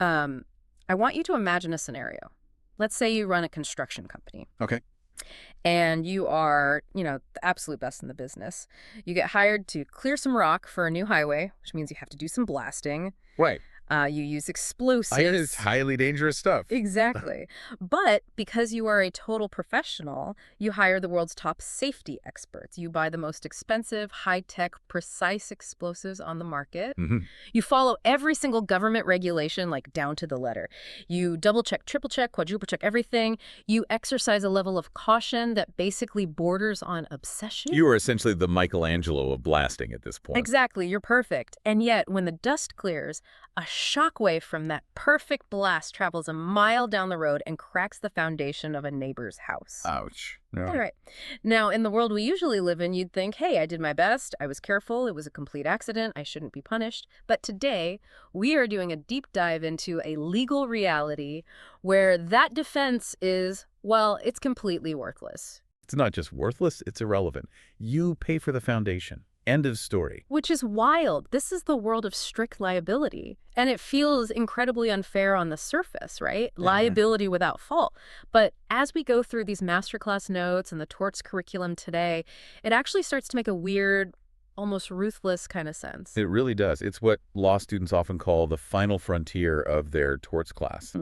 I want you to imagine a scenario. Let's say you run a construction company. Okay. And you are, the absolute best in the business. You get hired to clear some rock for a new highway, which means you have to do some blasting. Right. You use I hear it's explosives. highly dangerous stuff. Exactly. But because you are a total professional, you hire the world's top safety experts. You buy the most expensive, high-tech, precise explosives on the market. Hmm. You follow every single government regulation, like down to the letter. You double-check, triple-check, quadruple-check everything. You exercise a level of caution that basically borders on obsession. You are essentially the Michelangelo of blasting at this point. Exactly, you're perfect. And yet, when the dust clears, a shockwave from that perfect blast travels a mile down the road and cracks the foundation of a neighbor's house. Ouch. No. All right. Now, in the world we usually live in, you'd think, hey, I did my best, I was careful, it was a complete accident, I shouldn't be punished. But today, we are doing a deep dive into a legal reality where that defense is, well, it's completely worthless. It's not just worthless, it's irrelevant. You pay for the foundation. End of story. Which is wild. This is the world of strict liability. And it feels incredibly unfair on the surface, right? Liability without fault. But as we go through these masterclass notes and the torts curriculum today, it actually starts to make a weird, almost ruthless kind of sense. It really does. It's what law students often call the final frontier of their torts class,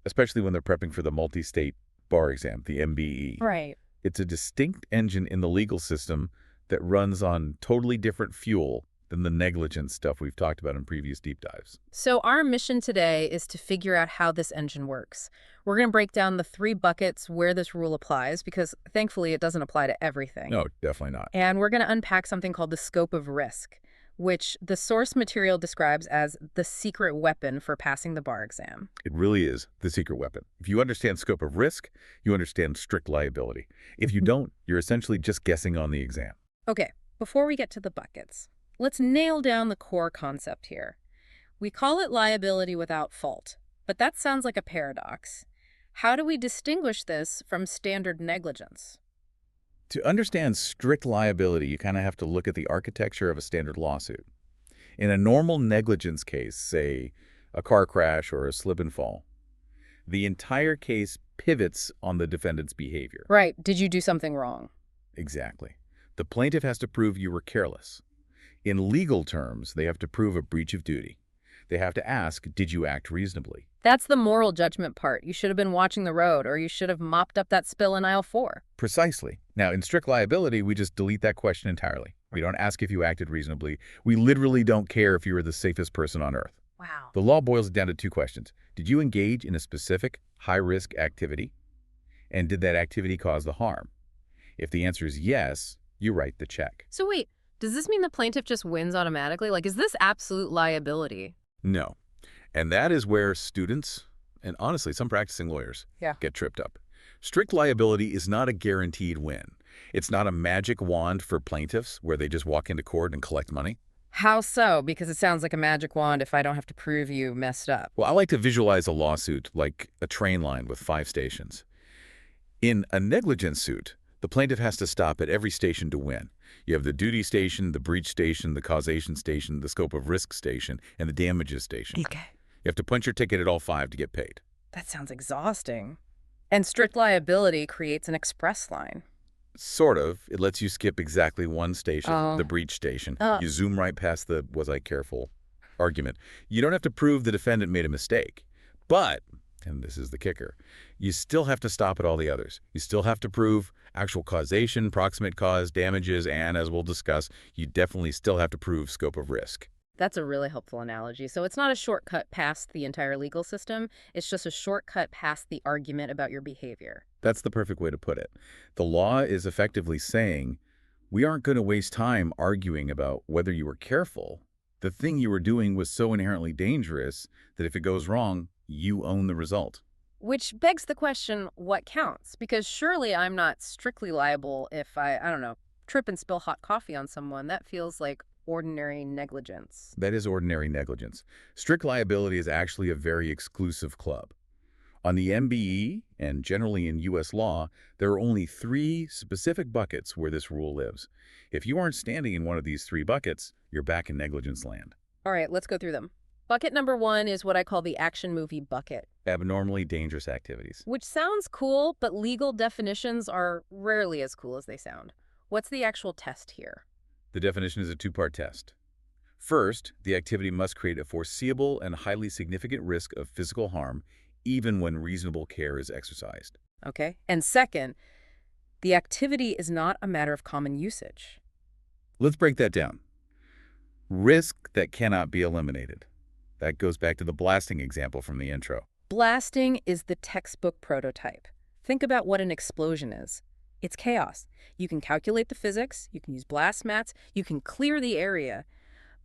especially when they're prepping for the multi-state bar exam, the MBE. Right. It's a distinct engine in the legal system that runs on totally different fuel than the negligence stuff we've talked about in previous deep dives. So our mission today is to figure out how this engine works. We're going to break down the 3 buckets where this rule applies, because thankfully it doesn't apply to everything. No, definitely not. And we're going to unpack something called the scope of risk, which the source material describes as the secret weapon for passing the bar exam. It really is the secret weapon. If you understand scope of risk, you understand strict liability. If you don't, you're essentially just guessing on the exam. Okay, before we get to the buckets, let's nail down the core concept here. We call it liability without fault, but that sounds like a paradox. How do we distinguish this from standard negligence? To understand strict liability, you kind of have to look at the architecture of a standard lawsuit. In a normal negligence case, say a car crash or a slip and fall, the entire case pivots on the defendant's behavior. Right, did you do something wrong? Exactly. The plaintiff has to prove you were careless. In legal terms, they have to prove a breach of duty. They have to ask, did you act reasonably? That's the moral judgment part. You should have been watching the road, or you should have mopped up that spill in aisle 4. Precisely. Now, in strict liability, we just delete that question entirely. We don't ask if you acted reasonably. We literally don't care if you were the safest person on earth. Wow. The law boils it down to 2 questions. Did you engage in a specific high-risk activity? And did that activity cause the harm? If the answer is yes, you write the check. So wait, does this mean the plaintiff just wins automatically? Like, is this absolute liability? No. And that is where students, and honestly, some practicing lawyers, get tripped up. Strict liability is not a guaranteed win. It's not a magic wand for plaintiffs where they just walk into court and collect money. How so? Because it sounds like a magic wand if I don't have to prove you messed up. Well, I like to visualize a lawsuit like a train line with 5 stations. In a negligence suit, the plaintiff has to stop at every station to win. You have the duty station, the breach station, the causation station, the scope of risk station, and the damages station. Okay. You have to punch your ticket at all 5 to get paid. That sounds exhausting. And strict liability creates an express line. Sort of. It lets you skip exactly 1 station, Oh. the breach station. You zoom right past the was I careful argument. You don't have to prove the defendant made a mistake. But, and this is the kicker, you still have to stop at all the others. You still have to prove actual causation, proximate cause, damages, and as we'll discuss, you definitely still have to prove scope of risk. That's a really helpful analogy. So it's not a shortcut past the entire legal system. It's just a shortcut past the argument about your behavior. That's the perfect way to put it. The law is effectively saying, we aren't going to waste time arguing about whether you were careful. The thing you were doing was so inherently dangerous that if it goes wrong, you own the result. Which begs the question, what counts? Because surely I'm not strictly liable if I don't know, trip and spill hot coffee on someone. That feels like ordinary negligence. That is ordinary negligence. Strict liability is actually a very exclusive club. On the MBE, and generally in U.S. law, there are only 3 specific buckets where this rule lives. If you aren't standing in one of these 3 buckets, you're back in negligence land. All right, let's go through them. Bucket number 1 is what I call the action movie bucket, Abnormally dangerous activities. which sounds cool, but legal definitions are rarely as cool as they sound. What's the actual test here? The definition is a two-part test. First, the activity must create a foreseeable and highly significant risk of physical harm, even when reasonable care is exercised. Okay. And second, the activity is not a matter of common usage. Let's break that down. Risk that cannot be eliminated. That goes back to the blasting example from the intro. Blasting is the textbook prototype. Think about what an explosion is. It's chaos. You can calculate the physics, you can use blast mats, you can clear the area,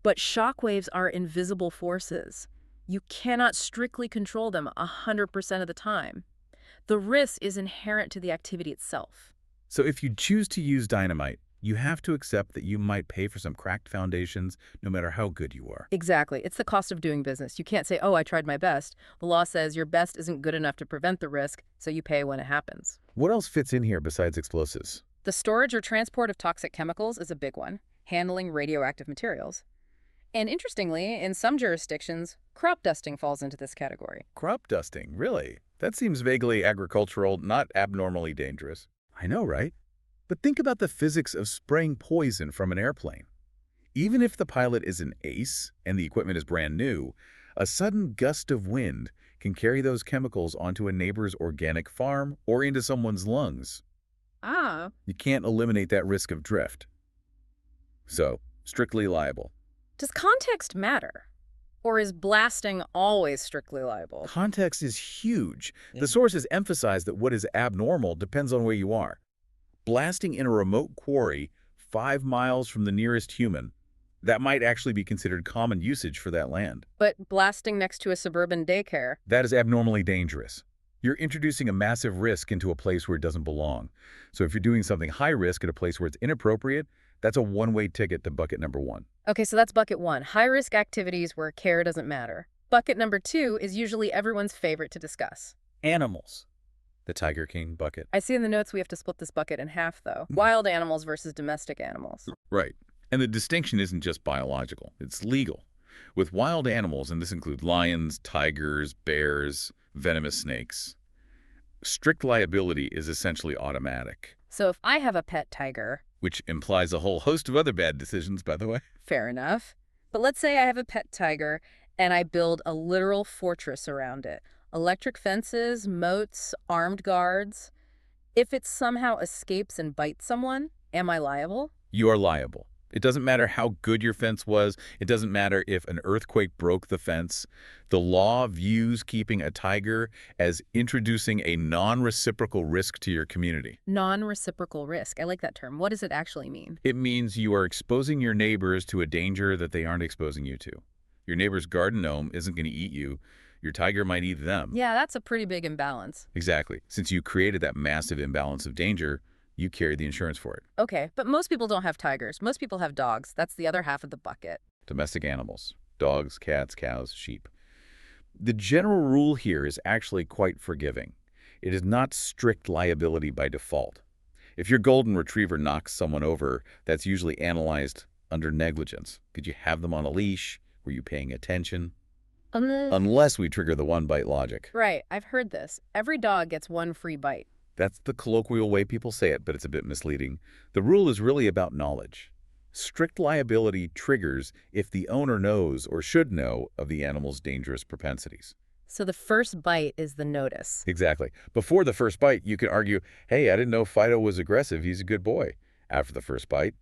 but shockwaves are invisible forces. You cannot strictly control them 100% of the time. The risk is inherent to the activity itself. So if you choose to use dynamite, you have to accept that you might pay for some cracked foundations no matter how good you are. Exactly. It's the cost of doing business. You can't say, oh, I tried my best. The law says your best isn't good enough to prevent the risk, so you pay when it happens. What else fits in here besides explosives? The storage or transport of toxic chemicals is a big one, handling radioactive materials. And interestingly, in some jurisdictions, crop dusting falls into this category. Crop dusting, really? That seems vaguely agricultural, not abnormally dangerous. I know, right? But think about the physics of spraying poison from an airplane. Even if the pilot is an ace and the equipment is brand new, a sudden gust of wind can carry those chemicals onto a neighbor's organic farm or into someone's lungs. Ah. You can't eliminate that risk of drift. So, strictly liable. Does context matter? Or is blasting always strictly liable? Context is huge. The sources emphasize that what is abnormal depends on where you are. Blasting in a remote quarry 5 miles from the nearest human, that might actually be considered common usage for that land. But blasting next to a suburban daycare? That is abnormally dangerous. You're introducing a massive risk into a place where it doesn't belong. So if you're doing something high risk at a place where it's inappropriate, that's a one-way ticket to bucket number 1. Okay, so that's bucket 1, high-risk activities where care doesn't matter. Bucket number 2 is usually everyone's favorite to discuss. Animals. The Tiger King bucket. I see in the notes we have to split this bucket in half, though. Wild animals versus domestic animals. Right. And the distinction isn't just biological, it's legal. With wild animals, and this includes lions, tigers, bears, venomous snakes, strict liability is essentially automatic. So if I have a pet tiger... Which implies a whole host of other bad decisions, by the way. Fair enough. But let's say I have a pet tiger and I build a literal fortress around it. Electric fences, moats, armed guards. If it somehow escapes and bites someone, am I liable? You are liable. It doesn't matter how good your fence was. It doesn't matter if an earthquake broke the fence. The law views keeping a tiger as introducing a non-reciprocal risk to your community. Non-reciprocal risk. I like that term. What does it actually mean? It means you are exposing your neighbors to a danger that they aren't exposing you to. Your neighbor's garden gnome isn't going to eat you. Your tiger might eat them. Yeah, that's a pretty big imbalance. Exactly. Since you created that massive imbalance of danger, you carry the insurance for it. Okay, but most people don't have tigers. Most people have dogs. That's the other half of the bucket. Domestic animals. Dogs, cats, cows, sheep. The general rule here is actually quite forgiving. It is not strict liability by default. If your golden retriever knocks someone over, that's usually analyzed under negligence. Could you have them on a leash? Were you paying attention? Unless we trigger the one-bite logic. Right, I've heard this. Every dog gets one free bite. That's the colloquial way people say it, but it's a bit misleading. The rule is really about knowledge. Strict liability triggers if the owner knows or should know of the animal's dangerous propensities. So the first bite is the notice. Exactly. Before the first bite, you could argue, hey, I didn't know Fido was aggressive. He's a good boy. After the first bite,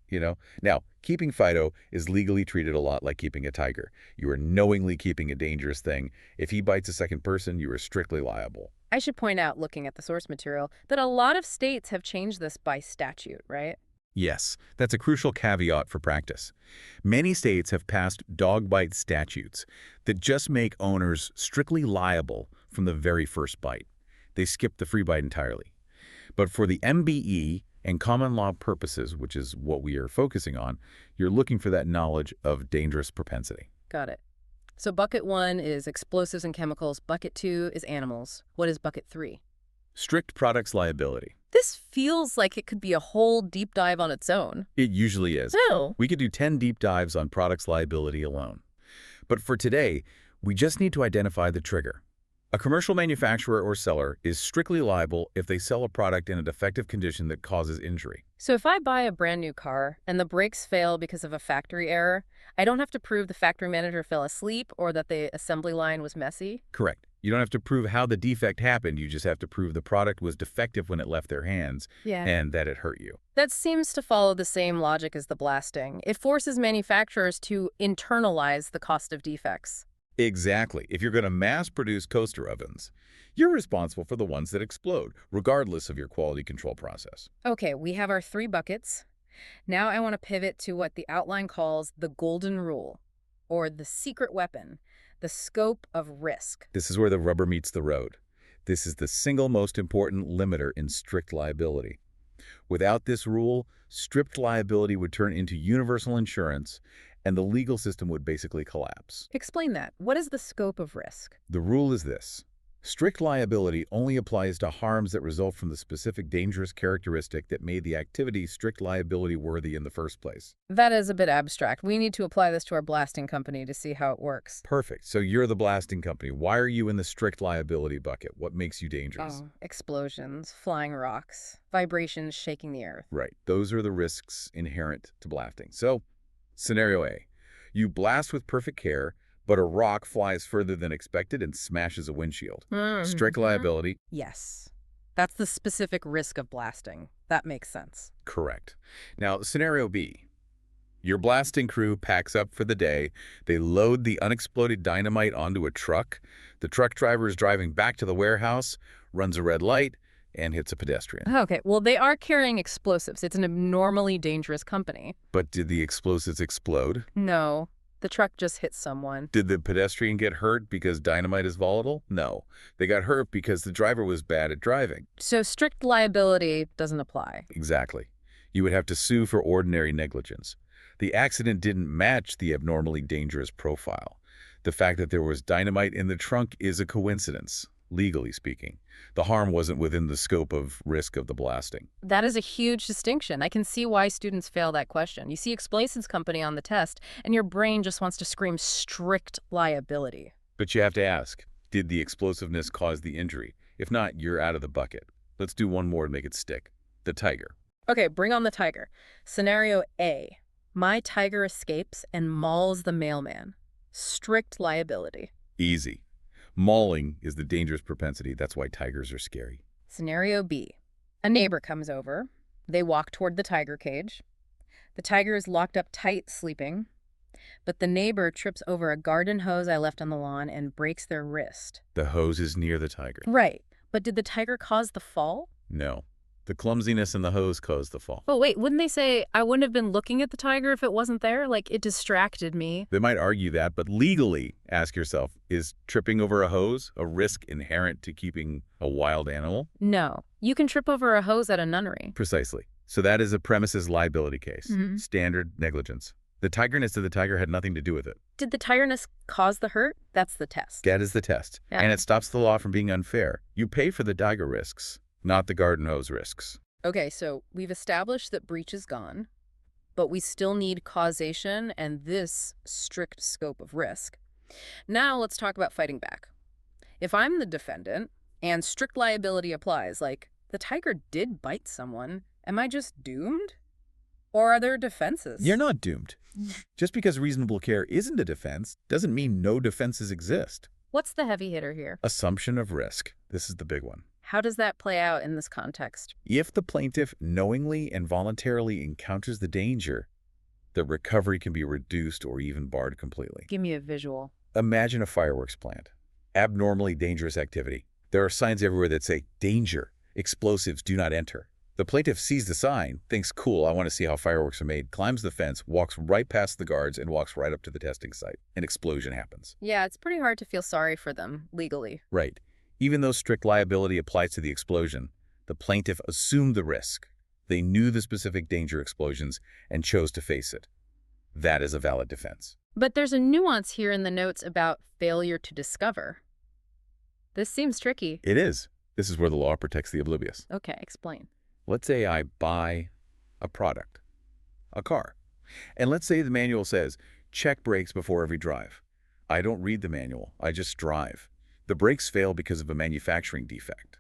Now, keeping Fido is legally treated a lot like keeping a tiger. You are knowingly keeping a dangerous thing. If he bites a second person, you are strictly liable. I should point out, looking at the source material, that a lot of states have changed this by statute, right? Yes, that's a crucial caveat for practice. Many states have passed dog bite statutes that just make owners strictly liable from the very first bite. They skip the free bite entirely. But for the MBE and common law purposes, which is what we are focusing on, you're looking for that knowledge of dangerous propensity. Got it. So bucket 1 is explosives and chemicals. Bucket 2 is animals. What is bucket 3? Strict products liability. This feels like it could be a whole deep dive on its own. It usually is. Oh. We could do 10 deep dives on products liability alone. But for today, We just need to identify the trigger. A commercial manufacturer or seller is strictly liable if they sell a product in a defective condition that causes injury. So if I buy a brand new car and the brakes fail because of a factory error, I don't have to prove the factory manager fell asleep or that the assembly line was messy? Correct. You don't have to prove how the defect happened. You just have to prove the product was defective when it left their hands and that it hurt you. That seems to follow the same logic as the blasting. It forces manufacturers to internalize the cost of defects. Exactly. If you're going to mass-produce coaster ovens, you're responsible for the ones that explode, regardless of your quality control process. Okay, we have our 3 buckets. Now I want to pivot to what the outline calls the golden rule, or the secret weapon, the scope of risk. This is where the rubber meets the road. This is the single most important limiter in strict liability. Without this rule, strict liability would turn into universal insurance, and the legal system would basically collapse. Explain that. What is the scope of risk? The rule is this. Strict liability only applies to harms that result from the specific dangerous characteristic that made the activity strict liability worthy in the first place. That is a bit abstract. We need to apply this to our blasting company to see how it works. Perfect. So you're the blasting company. Why are you in the strict liability bucket? What makes you dangerous? Oh, explosions, flying rocks, vibrations shaking the earth. Right. Those are the risks inherent to blasting. So, scenario A. You blast with perfect care, but a rock flies further than expected and smashes a windshield. Strict liability? Yes. That's the specific risk of blasting. That makes sense. Correct. Now, scenario B. Your blasting crew packs up for the day. They load the unexploded dynamite onto a truck. The truck driver is driving back to the warehouse, runs a red light, and hits a pedestrian. Okay, well, they are carrying explosives. It's an abnormally dangerous company. But did the explosives explode? No. The truck just hit someone. Did the pedestrian get hurt because dynamite is volatile? No. They got hurt because the driver was bad at driving. So strict liability doesn't apply. Exactly. You would have to sue for ordinary negligence. The accident didn't match the abnormally dangerous profile. The fact that there was dynamite in the trunk is a coincidence, legally speaking. The harm wasn't within the scope of risk of the blasting. That is a huge distinction. I can see why students fail that question. You see explosives company on the test, and your brain just wants to scream strict liability. But you have to ask, did the explosiveness cause the injury? If not, you're out of the bucket. Let's do one more to make it stick. The tiger. Okay, bring on the tiger. Scenario A. My tiger escapes and mauls the mailman. Strict liability. Easy. Mauling is the dangerous propensity. That's why tigers are scary. Scenario B. A neighbor comes over. They walk toward the tiger cage. The tiger is locked up tight, sleeping. But the neighbor trips over a garden hose I left on the lawn and breaks their wrist. The hose is near the tiger. Right. But did the tiger cause the fall? No. The clumsiness in the hose caused the fall. But wait, wouldn't they say, I wouldn't have been looking at the tiger if it wasn't there? Like, it distracted me. They might argue that, but legally, ask yourself, is tripping over a hose a risk inherent to keeping a wild animal? No. You can trip over a hose at a nunnery. Precisely. So that is a premises liability case. Standard negligence. The tigerness of the tiger had nothing to do with it. Did the tiredness cause the hurt? That's the test. That is the test. Yeah. And it stops the law from being unfair. You pay for the tiger risks, not the garden hose risks. Okay, so we've established that breach is gone, but we still need causation and this strict scope of risk. Now let's talk about fighting back. If I'm the defendant and strict liability applies, like the tiger did bite someone, am I just doomed? Or are there defenses? You're not doomed. Just because reasonable care isn't a defense doesn't mean no defenses exist. What's the heavy hitter here? Assumption of risk. This is the big one. How does that play out in this context? If the plaintiff knowingly and voluntarily encounters the danger, the recovery can be reduced or even barred completely. Give me a visual. Imagine a fireworks plant. Abnormally dangerous activity. There are signs everywhere that say, danger, explosives do not enter. The plaintiff sees the sign, thinks, cool, I want to see how fireworks are made, climbs the fence, walks right past the guards, and walks right up to the testing site. An explosion happens. Yeah, it's pretty hard to feel sorry for them, legally. Right. Even though strict liability applies to the explosion, the plaintiff assumed the risk. They knew the specific danger explosions and chose to face it. That is a valid defense. But there's a nuance here in the notes about failure to discover. This seems tricky. It is. This is where the law protects the oblivious. Okay, explain. Let's say I buy a product, a car. And let's say the manual says, check brakes before every drive. I don't read the manual. I just drive. The brakes fail because of a manufacturing defect.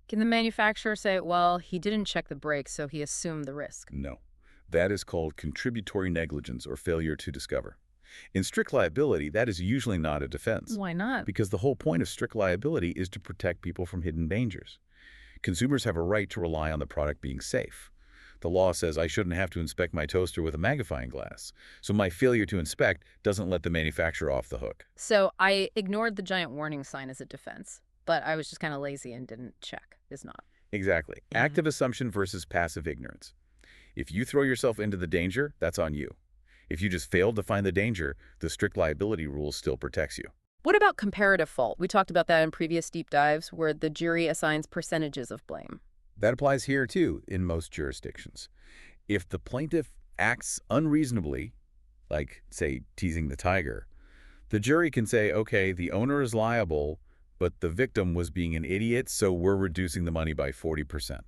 Can the manufacturer say, well, he didn't check the brakes, so he assumed the risk? No. That is called contributory negligence or failure to discover. In strict liability, that is usually not a defense. Why not? Because the whole point of strict liability is to protect people from hidden dangers. Consumers have a right to rely on the product being safe. The law says I shouldn't have to inspect my toaster with a magnifying glass, so my failure to inspect doesn't let the manufacturer off the hook. So I ignored the giant warning sign as a defense, but I was just kind of lazy and didn't check. Is not. Exactly. Active assumption versus passive ignorance. If you throw yourself into the danger, that's on you. If you just failed to find the danger, the strict liability rule still protects you. What about comparative fault? We talked about that in previous deep dives where the jury assigns percentages of blame. That applies here, too, in most jurisdictions. If the plaintiff acts unreasonably, like, say, teasing the tiger, the jury can say, okay, the owner is liable, but the victim was being an idiot, so we're reducing the money by 40%.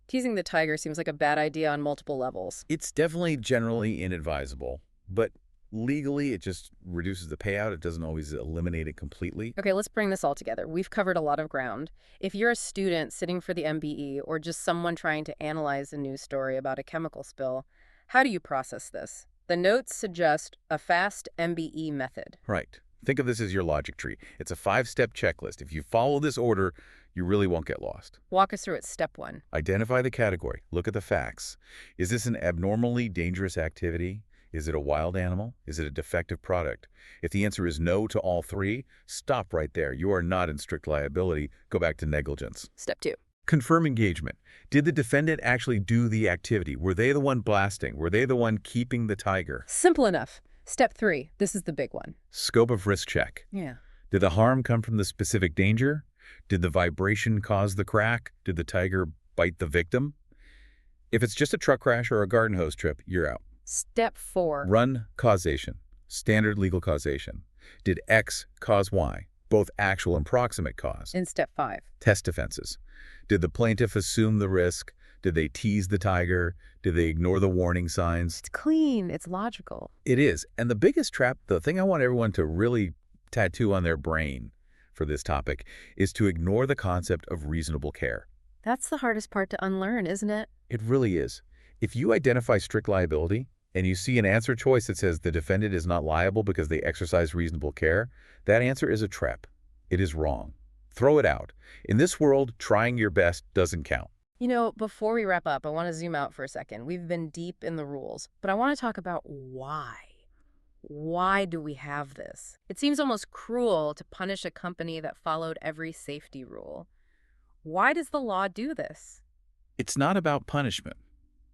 Teasing the tiger seems like a bad idea on multiple levels. It's definitely generally inadvisable, but legally it just reduces the payout. It doesn't always eliminate it completely. Okay, let's bring this all together. We've covered a lot of ground. If you're a student sitting for the MBE or just someone trying to analyze a news story about a chemical spill, how do you process this? The notes suggest a fast MBE method. Right. Think of this as your logic tree. It's a 5-step checklist. If you follow this order, you really won't get lost. Walk us through it. Step 1. Identify the category. Look at the facts. Is this an abnormally dangerous activity? Is it a wild animal? Is it a defective product? If the answer is no to all three, stop right there. You are not in strict liability. Go back to negligence. Step 2. Confirm engagement. Did the defendant actually do the activity? Were they the one blasting? Were they the one keeping the tiger? Simple enough. Step 3. This is the big one. Scope of risk check. Yeah. Did the harm come from the specific danger? Did the vibration cause the crack? Did the tiger bite the victim? If it's just a truck crash or a garden hose trip, you're out. Step 4. Run causation. Standard legal causation. Did X cause Y? Both actual and proximate cause. In step 5. Test defenses. Did the plaintiff assume the risk? Did they tease the tiger? Did they ignore the warning signs? It's clean. It's logical. It is. And the biggest trap, the thing I want everyone to really tattoo on their brain for this topic, is to ignore the concept of reasonable care. That's the hardest part to unlearn, isn't it? It really is. If you identify strict liability and you see an answer choice that says the defendant is not liable because they exercise reasonable care, that answer is a trap. It is wrong. Throw it out. In this world, trying your best doesn't count. You know, before we wrap up, I want to zoom out for a second. We've been deep in the rules, but I want to talk about why. Why do we have this? It seems almost cruel to punish a company that followed every safety rule. Why does the law do this? It's not about punishment.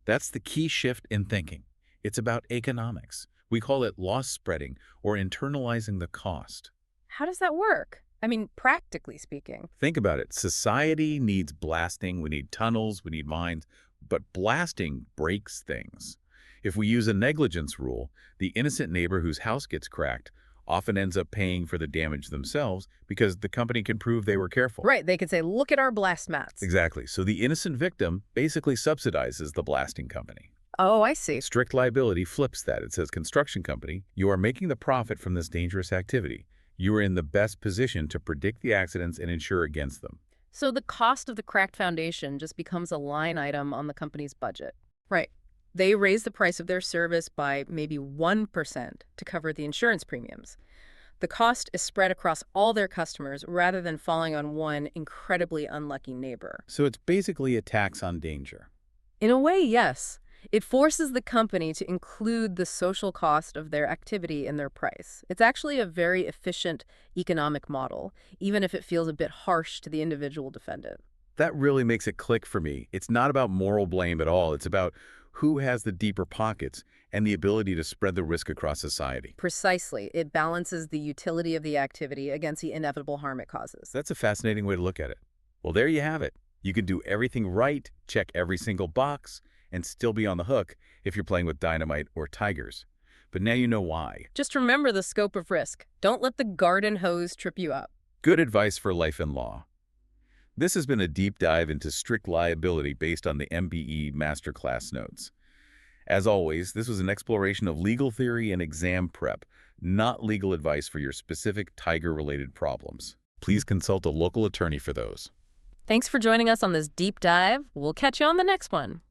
That's the key shift in thinking. It's about economics. We call it loss spreading or internalizing the cost. How does that work? I mean, practically speaking. Think about it. Society needs blasting. We need tunnels. We need mines. But blasting breaks things. If we use a negligence rule, the innocent neighbor whose house gets cracked often ends up paying for the damage themselves because the company can prove they were careful. Right. They could say, look at our blast mats. Exactly. So the innocent victim basically subsidizes the blasting company. Oh, I see. Strict liability flips that. It says, construction company, you are making the profit from this dangerous activity. You are in the best position to predict the accidents and insure against them. So the cost of the cracked foundation just becomes a line item on the company's budget. Right. They raise the price of their service by maybe 1% to cover the insurance premiums. The cost is spread across all their customers rather than falling on one incredibly unlucky neighbor. So it's basically a tax on danger. In a way, yes. It forces the company to include the social cost of their activity in their price. It's actually a very efficient economic model, even if it feels a bit harsh to the individual defendant. That really makes it click for me. It's not about moral blame at all. It's about who has the deeper pockets and the ability to spread the risk across society. Precisely. It balances the utility of the activity against the inevitable harm it causes. That's a fascinating way to look at it. Well, there you have it. You can do everything right, check every single box, and still be on the hook if you're playing with dynamite or tigers. But now you know why. Just remember the scope of risk. Don't let the garden hose trip you up. Good advice for life and law. This has been a deep dive into strict liability based on the MBE Masterclass notes. As always, this was an exploration of legal theory and exam prep, not legal advice for your specific tiger-related problems. Please consult a local attorney for those. Thanks for joining us on this deep dive. We'll catch you on the next one.